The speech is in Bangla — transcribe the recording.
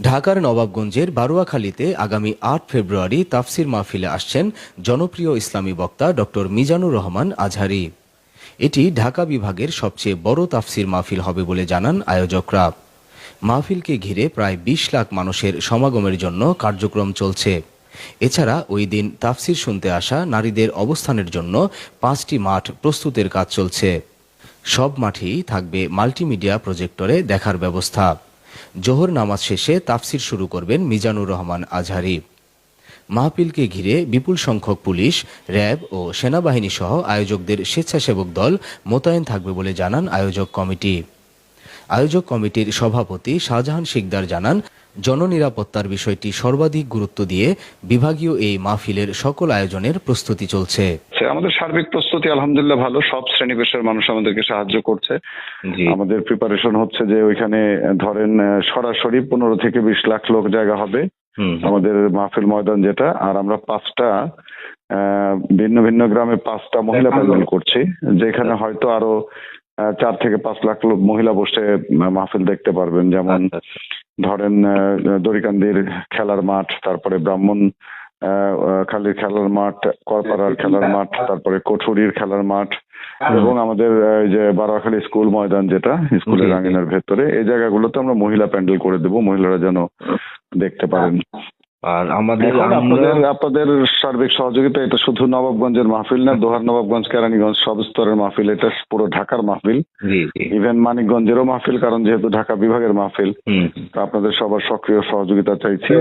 ঢাকার নবাবগঞ্জের বারুয়াখালীতে আগামী ৮ ফেব্রুয়ারি তাফসির মাহফিলে আসছেন জনপ্রিয় ইসলামী বক্তা ডক্টর মিজানুর রহমান আজহারী। এটি ঢাকা বিভাগের সবচেয়ে বড় তাফসির মাহফিল হবে বলে জানান আয়োজকরা। মাহফিলকে ঘিরে প্রায় ২০ লাখ মানুষের সমাগমের জন্য কার্যক্রম চলছে। এছাড়া ওই দিন তাফসির শুনতে আসা নারীদের অবস্থানের জন্য ৫টি মাঠ প্রস্তুতের কাজ চলছে। সব মাঠেই থাকবে মাল্টিমিডিয়া প্রজেক্টরে দেখার ব্যবস্থা। জোহর নামাজ শেষে তাফসির শুরু করবেন মিজানুর রহমান আজহারী। মাহফিলকে ঘিরে বিপুল সংখ্যক পুলিশ, র্যাব ও সেনাবাহিনী সহ আয়োজকদের স্বেচ্ছাসেবক দল মোতায়েন থাকবে বলে জানান আয়োজক কমিটি। আয়োজক কমিটির সভাপতি শাহজাহান শিকদার জানান, জননিরাপত্তার বিষয়টি সর্বাধিক গুরুত্ব দিয়ে বিভাগীয় এই মাহফিলের সকল আয়োজনের প্রস্তুতি চলছে। আমাদের সার্বিক প্রস্তুতি আলহামদুলিল্লাহ ভালো। সব শ্রেণী পেশার মানুষ আমাদেরকে সাহায্য করছে। আমাদের প্রিপারেশন হচ্ছে যে ওইখানে ধরেন সরাসরি ১৫ থেকে ২০ লাখ লোক জায়গা হবে আমাদের মাহফিল ময়দান যেটা। আর আমরা ৫টা ভিন্ন ভিন্ন গ্রামে 5টা মহিলা প্যানেল করছি, যেখানে হয়তো আরো ৪ থেকে ৫ লাখ লোক মহিলা বসে মাহফিল দেখতে পারবেন। যেমন ধরেন দড়িকান্দির খেলার মাঠ, তারপরে ব্রাহ্মণ খালির খেলার মাঠ, করপাড়ার খেলার মাঠ, তারপরে কঠুরির খেলার মাঠ এবং আমাদের যে বারোয়াখালী স্কুল ময়দান যেটা স্কুলের আঙিনার ভেতরে, এই জায়গাগুলোতে আমরা মহিলা প্যান্ডেল করে দেবো, মহিলারা যেন দেখতে পারেন। আর আমাদের আপনাদের সার্বিক সহযোগিতা, এটা শুধু নবাবগঞ্জের মাহফিল না, দোহার নবাবগঞ্জ, কেরানীগঞ্জ সব স্তরের মাহফিল, এটা পুরো ঢাকার মাহফিল, ইভেন মানিকগঞ্জেরও মাহফিল, কারণ যেহেতু ঢাকা বিভাগের মাহফিল। আপনাদের সবার সক্রিয় সহযোগিতা চাইছি।